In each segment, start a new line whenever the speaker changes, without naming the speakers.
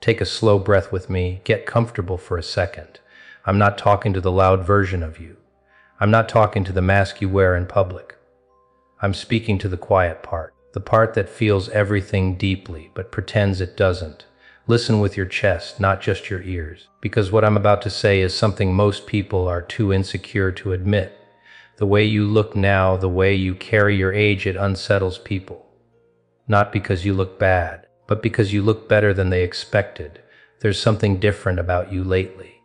take a slow breath with me, get comfortable for a second. I'm not talking to the loud version of you. I'm not talking to the mask you wear in public. I'm speaking to the quiet part, the part that feels everything deeply but pretends it doesn't. Listen with your chest, not just your ears, because what I'm about to say is something most people are too insecure to admit. The way you look now, the way you carry your age, it unsettles people. Not because you look bad, but because you look better than they expected. There's something different about you lately.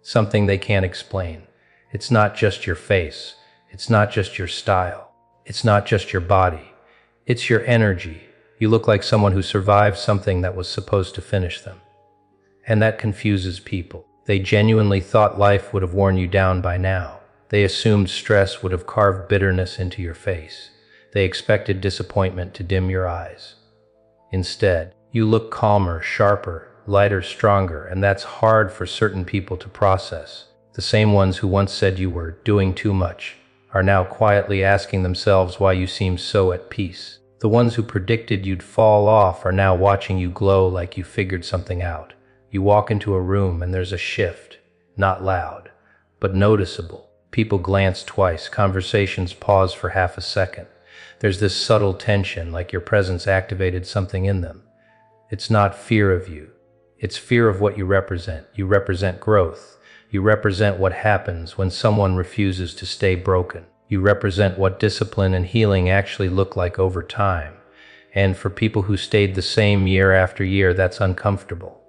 Something they can't explain. It's not just your face. It's not just your style. It's not just your body. It's your energy. You look like someone who survived something that was supposed to finish them. And that confuses people. They genuinely thought life would have worn you down by now. They assumed stress would have carved bitterness into your face. They expected disappointment to dim your eyes. Instead, you look calmer, sharper, lighter, stronger, and that's hard for certain people to process. The same ones who once said you were doing too much are now quietly asking themselves why you seem so at peace. The ones who predicted you'd fall off are now watching you glow like you figured something out. You walk into a room and there's a shift, not loud, but noticeable. People glance twice, conversations pause for half a second. There's this subtle tension, like your presence activated something in them. It's not fear of you. It's fear of what you represent. You represent growth. You represent what happens when someone refuses to stay broken. You represent what discipline and healing actually look like over time. And for people who stayed the same year after year, that's uncomfortable.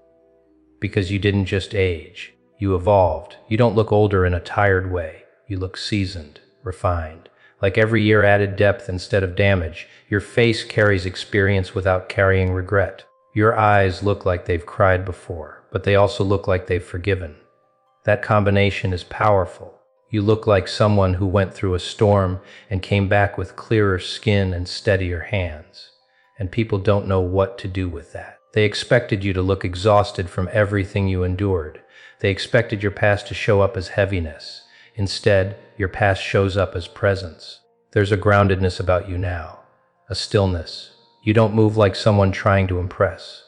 Because you didn't just age. You evolved. You don't look older in a tired way. You look seasoned, refined. Like every year added depth instead of damage. Your face carries experience without carrying regret. Your eyes look like they've cried before, but they also look like they've forgiven. That combination is powerful. You look like someone who went through a storm and came back with clearer skin and steadier hands. And people don't know what to do with that. They expected you to look exhausted from everything you endured. They expected your past to show up as heaviness. Instead, your past shows up as presence. There's a groundedness about you now, a stillness. You don't move like someone trying to impress.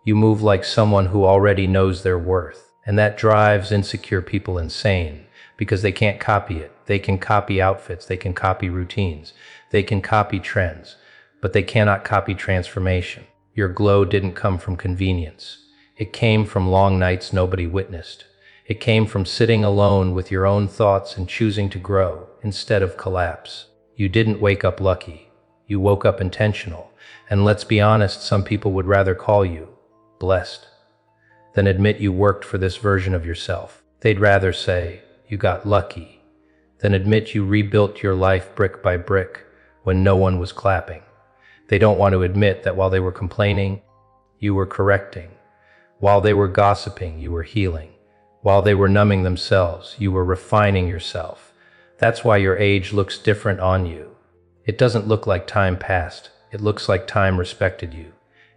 You move like someone who already knows their worth. And that drives insecure people insane, because they can't copy it. They can copy outfits, they can copy routines, they can copy trends, but they cannot copy transformation. Your glow didn't come from convenience. It came from long nights nobody witnessed. It came from sitting alone with your own thoughts and choosing to grow instead of collapse. You didn't wake up lucky. You woke up intentional. And let's be honest, some people would rather call you blessed than admit you worked for this version of yourself. They'd rather say you got lucky than admit you rebuilt your life brick by brick when no one was clapping. They don't want to admit that while they were complaining, you were correcting. While they were gossiping, you were healing. While they were numbing themselves, you were refining yourself. That's why your age looks different on you. It doesn't look like time passed. It looks like time respected you.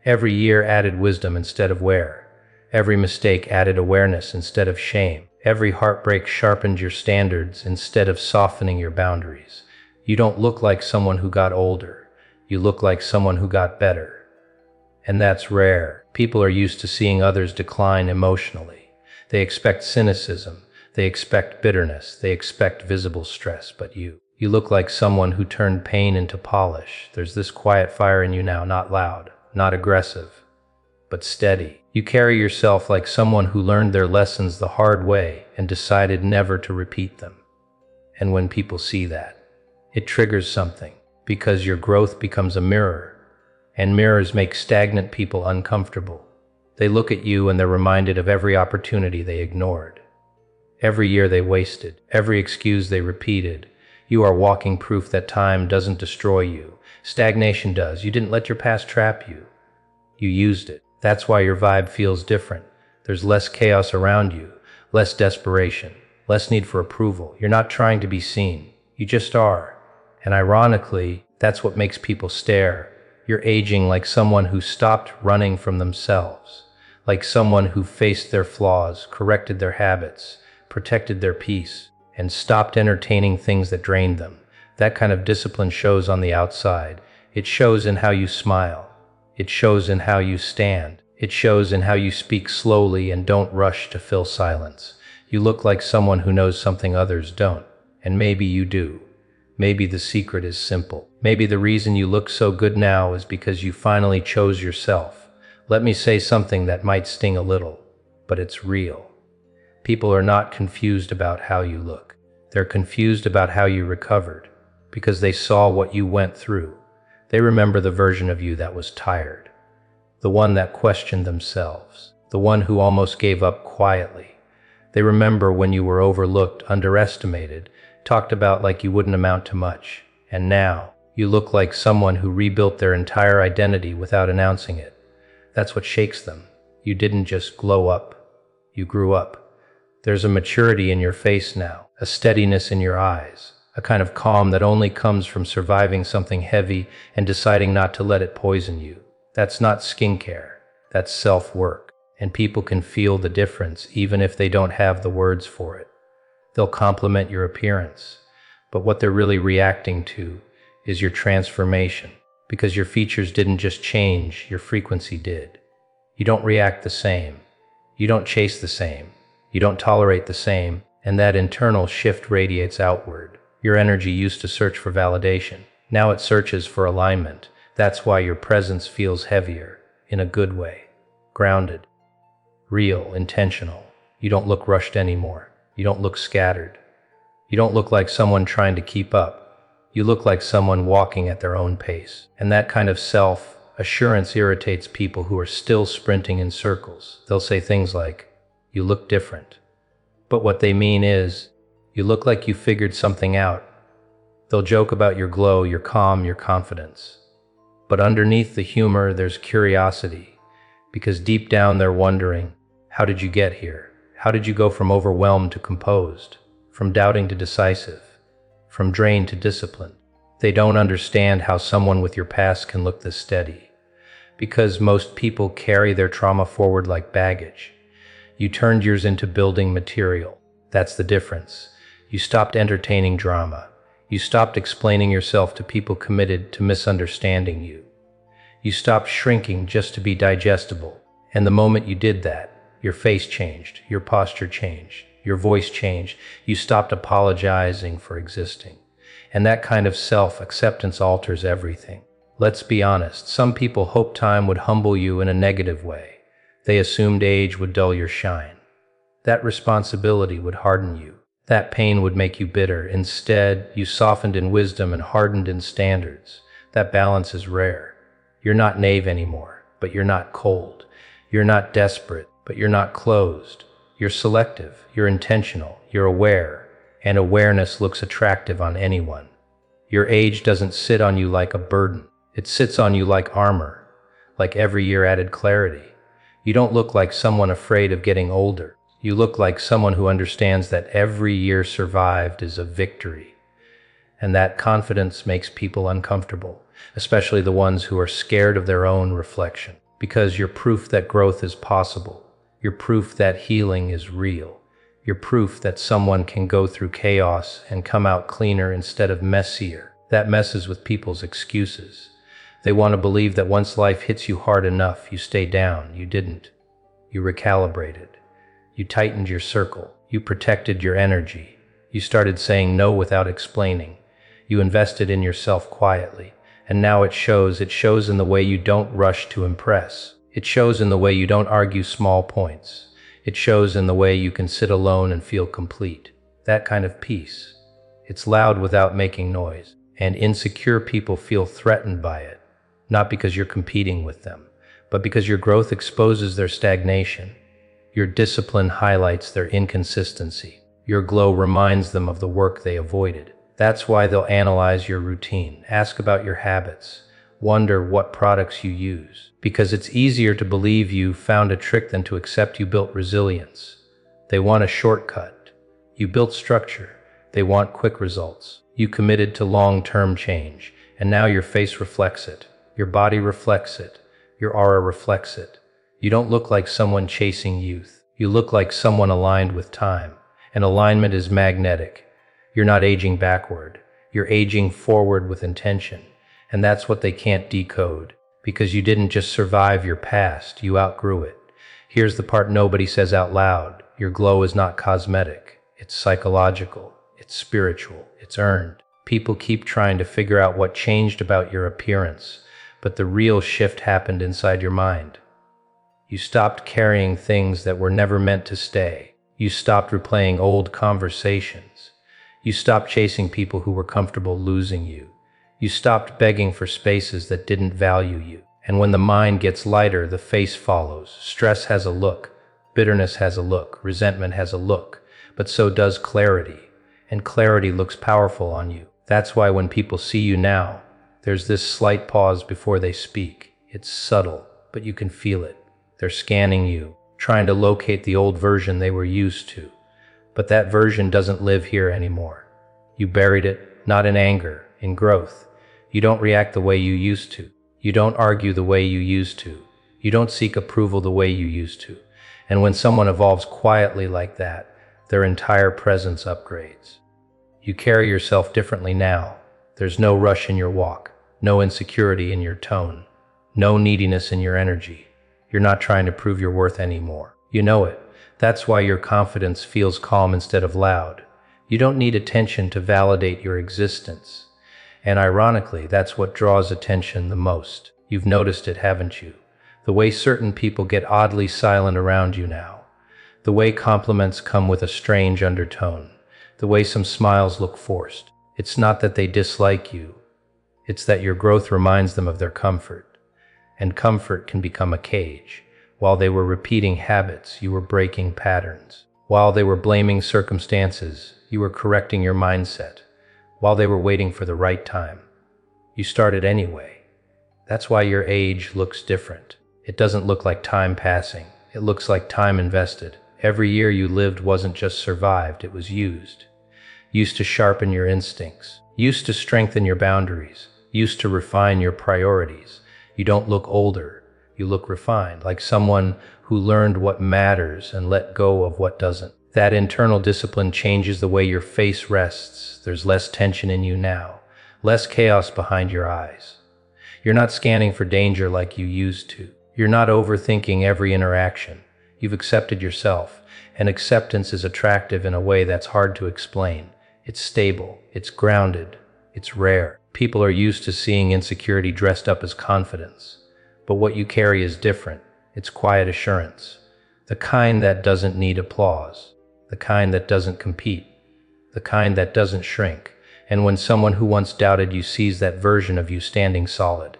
Every year added wisdom instead of wear. Every mistake added awareness instead of shame. Every heartbreak sharpened your standards instead of softening your boundaries. You don't look like someone who got older. You look like someone who got better. And that's rare. People are used to seeing others decline emotionally. They expect cynicism. They expect bitterness. They expect visible stress. But you look like someone who turned pain into polish. There's this quiet fire in you now, not loud, not aggressive, but steady. You carry yourself like someone who learned their lessons the hard way and decided never to repeat them. And when people see that, it triggers something, because your growth becomes a mirror, and mirrors make stagnant people uncomfortable. They look at you and they're reminded of every opportunity they ignored, every year they wasted, every excuse they repeated. You are walking proof that time doesn't destroy you. Stagnation does. You didn't let your past trap you. You used it. That's why your vibe feels different. There's less chaos around you, less desperation, less need for approval. You're not trying to be seen. You just are. And ironically, that's what makes people stare. You're aging like someone who stopped running from themselves, like someone who faced their flaws, corrected their habits, protected their peace, and stopped entertaining things that drained them. That kind of discipline shows on the outside. It shows in how you smile. It shows in how you stand. It shows in how you speak slowly and don't rush to fill silence. You look like someone who knows something others don't. And maybe you do. Maybe the secret is simple. Maybe the reason you look so good now is because you finally chose yourself. Let me say something that might sting a little, but it's real. People are not confused about how you look. They're confused about how you recovered, because they saw what you went through. They remember the version of you that was tired, the one that questioned themselves, the one who almost gave up quietly. They remember when you were overlooked, underestimated, talked about like you wouldn't amount to much. And now, you look like someone who rebuilt their entire identity without announcing it. That's what shakes them. You didn't just glow up. You grew up. There's a maturity in your face now, a steadiness in your eyes, a kind of calm that only comes from surviving something heavy and deciding not to let it poison you. That's not skincare. That's self-work. And people can feel the difference even if they don't have the words for it. They'll compliment your appearance, but what they're really reacting to is your transformation, because your features didn't just change, your frequency did. You don't react the same. You don't chase the same. You don't tolerate the same, and that internal shift radiates outward. Your energy used to search for validation. Now it searches for alignment. That's why your presence feels heavier, in a good way. Grounded. Real, intentional. You don't look rushed anymore. You don't look scattered. You don't look like someone trying to keep up. You look like someone walking at their own pace. And that kind of self-assurance irritates people who are still sprinting in circles. They'll say things like, "You look different." But what they mean is, you look like you figured something out. They'll joke about your glow, your calm, your confidence. But underneath the humor, there's curiosity. Because deep down they're wondering, how did you get here? How did you go from overwhelmed to composed? From doubting to decisive? From drained to disciplined? They don't understand how someone with your past can look this steady. Because most people carry their trauma forward like baggage. You turned yours into building material. That's the difference. You stopped entertaining drama. You stopped explaining yourself to people committed to misunderstanding you. You stopped shrinking just to be digestible. And the moment you did that, your face changed, your posture changed, your voice changed. You stopped apologizing for existing. And that kind of self-acceptance alters everything. Let's be honest, some people hoped time would humble you in a negative way. They assumed age would dull your shine. That responsibility would harden you. That pain would make you bitter. Instead, you softened in wisdom and hardened in standards. That balance is rare. You're not naive anymore, but you're not cold. You're not desperate, but you're not closed. You're selective, you're intentional, you're aware, and awareness looks attractive on anyone. Your age doesn't sit on you like a burden. It sits on you like armor, like every year added clarity. You don't look like someone afraid of getting older. You look like someone who understands that every year survived is a victory. And that confidence makes people uncomfortable, especially the ones who are scared of their own reflection. Because you're proof that growth is possible. You're proof that healing is real. You're proof that someone can go through chaos and come out cleaner instead of messier. That messes with people's excuses. They want to believe that once life hits you hard enough, you stay down. You didn't. You recalibrated. You tightened your circle. You protected your energy. You started saying no without explaining. You invested in yourself quietly. And now it shows. It shows in the way you don't rush to impress. It shows in the way you don't argue small points. It shows in the way you can sit alone and feel complete. That kind of peace. It's loud without making noise. And insecure people feel threatened by it. Not because you're competing with them, but because your growth exposes their stagnation. Your discipline highlights their inconsistency. Your glow reminds them of the work they avoided. That's why they'll analyze your routine, ask about your habits, wonder what products you use. Because it's easier to believe you found a trick than to accept you built resilience. They want a shortcut. You built structure. They want quick results. You committed to long-term change, and now your face reflects it. Your body reflects it. Your aura reflects it. You don't look like someone chasing youth. You look like someone aligned with time. And alignment is magnetic. You're not aging backward. You're aging forward with intention. And that's what they can't decode. Because you didn't just survive your past, you outgrew it. Here's the part nobody says out loud. Your glow is not cosmetic. It's psychological. It's spiritual. It's earned. People keep trying to figure out what changed about your appearance, but the real shift happened inside your mind. You stopped carrying things that were never meant to stay. You stopped replaying old conversations. You stopped chasing people who were comfortable losing you. You stopped begging for spaces that didn't value you. And when the mind gets lighter, the face follows. Stress has a look. Bitterness has a look. Resentment has a look. But so does clarity. And clarity looks powerful on you. That's why when people see you now, there's this slight pause before they speak. It's subtle, but you can feel it. They're scanning you, trying to locate the old version they were used to. But that version doesn't live here anymore. You buried it, not in anger, in growth. You don't react the way you used to. You don't argue the way you used to. You don't seek approval the way you used to. And when someone evolves quietly like that, their entire presence upgrades. You carry yourself differently now. There's no rush in your walk, no insecurity in your tone, no neediness in your energy. You're not trying to prove your worth anymore. You know it. That's why your confidence feels calm instead of loud. You don't need attention to validate your existence. And ironically, that's what draws attention the most. You've noticed it, haven't you? The way certain people get oddly silent around you now. The way compliments come with a strange undertone. The way some smiles look forced. It's not that they dislike you. It's that your growth reminds them of their comfort. And comfort can become a cage. While they were repeating habits, you were breaking patterns. While they were blaming circumstances, you were correcting your mindset. While they were waiting for the right time, you started anyway. That's why your age looks different. It doesn't look like time passing. It looks like time invested. Every year you lived wasn't just survived, it was used. Used to sharpen your instincts. Used to strengthen your boundaries. Used to refine your priorities. You don't look older. You look refined, like someone who learned what matters and let go of what doesn't. That internal discipline changes the way your face rests. There's less tension in you now, less chaos behind your eyes. You're not scanning for danger like you used to. You're not overthinking every interaction. You've accepted yourself, and acceptance is attractive in a way that's hard to explain. It's stable, it's grounded, it's rare. People are used to seeing insecurity dressed up as confidence. But what you carry is different. It's quiet assurance. The kind that doesn't need applause. The kind that doesn't compete. The kind that doesn't shrink. And when someone who once doubted you sees that version of you standing solid,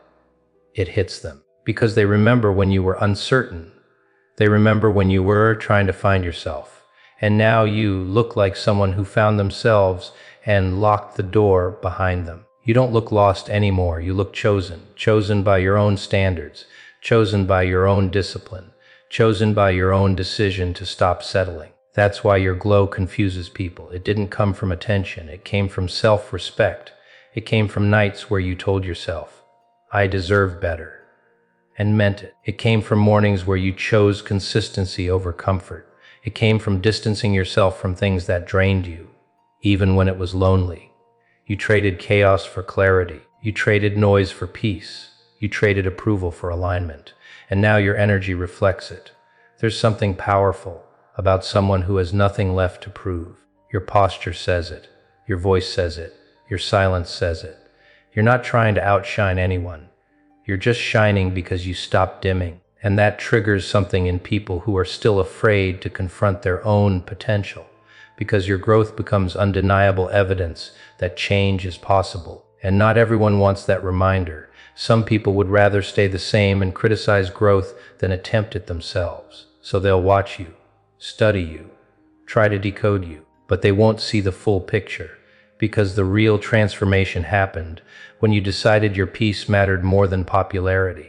it hits them. Because they remember when you were uncertain. They remember when you were trying to find yourself. And now you look like someone who found themselves and locked the door behind them. You don't look lost anymore. You look chosen. Chosen by your own standards. Chosen by your own discipline. Chosen by your own decision to stop settling. That's why your glow confuses people. It didn't come from attention. It came from self-respect. It came from nights where you told yourself, I deserve better, and meant it. It came from mornings where you chose consistency over comfort. It came from distancing yourself from things that drained you, even when it was lonely. You traded chaos for clarity. You traded noise for peace. You traded approval for alignment. And now your energy reflects it. There's something powerful about someone who has nothing left to prove. Your posture says it. Your voice says it. Your silence says it. You're not trying to outshine anyone. You're just shining because you stopped dimming. And that triggers something in people who are still afraid to confront their own potential, because your growth becomes undeniable evidence that change is possible. And not everyone wants that reminder. Some people would rather stay the same and criticize growth than attempt it themselves. So they'll watch you, study you, try to decode you, but they won't see the full picture, because the real transformation happened when you decided your peace mattered more than popularity.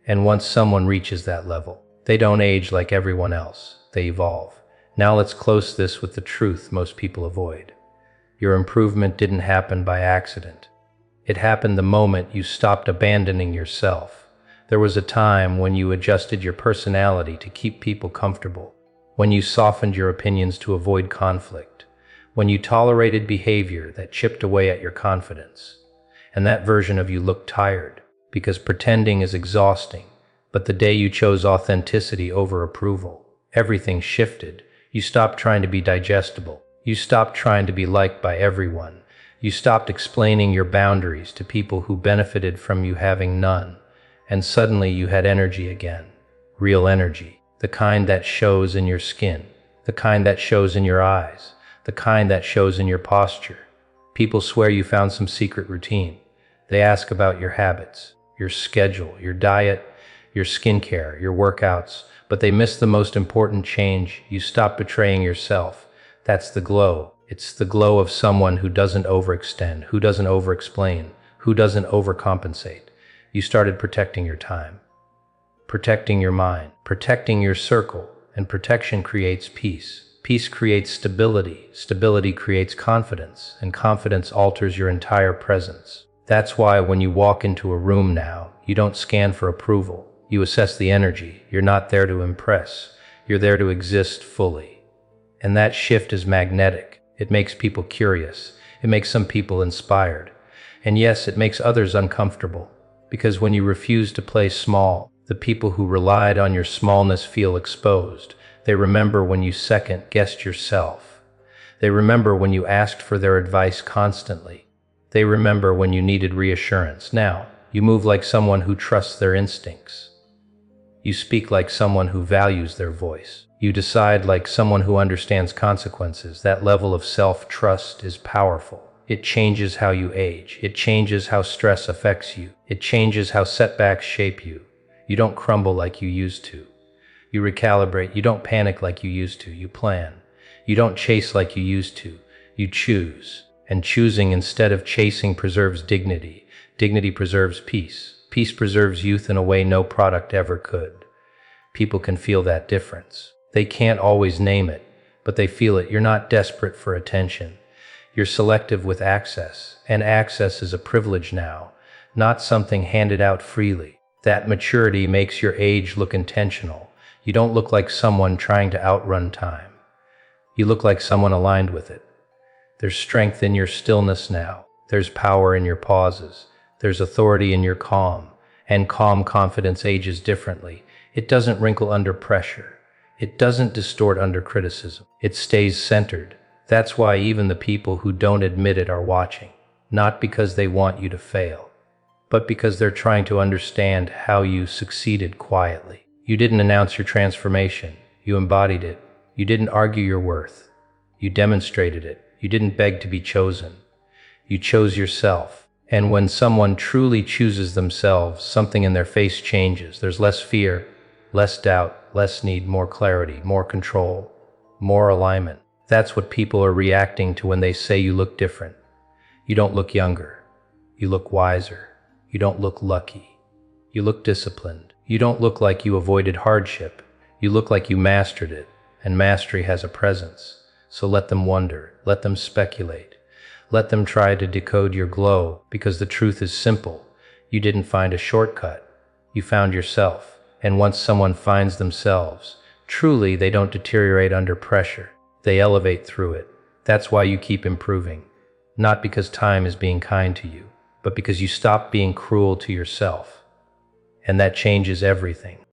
And once someone reaches that level, they don't age like everyone else, they evolve. Now let's close this with the truth most people avoid. Your improvement didn't happen by accident. It happened the moment you stopped abandoning yourself. There was a time when you adjusted your personality to keep people comfortable, when you softened your opinions to avoid conflict, when you tolerated behavior that chipped away at your confidence. And that version of you looked tired. because pretending is exhausting. But the day you chose authenticity over approval, everything shifted. You stopped trying to be digestible. You stopped trying to be liked by everyone. You stopped explaining your boundaries to people who benefited from you having none. And suddenly you had energy again. Real energy. The kind that shows in your skin. The kind that shows in your eyes. The kind that shows in your posture. People swear you found some secret routine. They ask about your habits, your schedule, your diet, your skincare, your workouts, but they miss the most important change. You stop betraying yourself. That's the glow. It's the glow of someone who doesn't overextend, who doesn't overexplain, who doesn't overcompensate. You started protecting your time, protecting your mind, protecting your circle, and protection creates peace. Peace creates stability. Stability creates confidence, and confidence alters your entire presence. That's why when you walk into a room now, you don't scan for approval. You assess the energy. You're not there to impress. You're there to exist fully. And that shift is magnetic. It makes people curious. It makes some people inspired. And yes, it makes others uncomfortable. Because when you refuse to play small, the people who relied on your smallness feel exposed. They remember when you second-guessed yourself. They remember when you asked for their advice constantly. They remember when you needed reassurance. Now, you move like someone who trusts their instincts. You speak like someone who values their voice. You decide like someone who understands consequences. That level of self-trust is powerful. It changes how you age. It changes how stress affects you. It changes how setbacks shape you. You don't crumble like you used to. You recalibrate. You don't panic like you used to. You plan. You don't chase like you used to. You choose. And choosing instead of chasing preserves dignity. Dignity preserves peace. Peace preserves youth in a way no product ever could. People can feel that difference. They can't always name it, but they feel it. You're not desperate for attention. You're selective with access, and access is a privilege now, not something handed out freely. That maturity makes your age look intentional. You don't look like someone trying to outrun time. You look like someone aligned with it. There's strength in your stillness now. There's power in your pauses. There's authority in your calm, and calm confidence ages differently. It doesn't wrinkle under pressure. It doesn't distort under criticism. It stays centered. That's why even the people who don't admit it are watching, not because they want you to fail, but because they're trying to understand how you succeeded quietly. You didn't announce your transformation. You embodied it. You didn't argue your worth. You demonstrated it. You didn't beg to be chosen. You chose yourself. And when someone truly chooses themselves, something in their face changes. There's less fear, less doubt, less need, more clarity, more control, more alignment. That's what people are reacting to when they say you look different. You don't look younger. You look wiser. You don't look lucky. You look disciplined. You don't look like you avoided hardship. You look like you mastered it, and mastery has a presence. So let them wonder. Let them speculate. Let them try to decode your glow, because the truth is simple. You didn't find a shortcut. You found yourself. And once someone finds themselves, truly they don't deteriorate under pressure. They elevate through it. That's why you keep improving. Not because time is being kind to you, but because you stop being cruel to yourself. And that changes everything.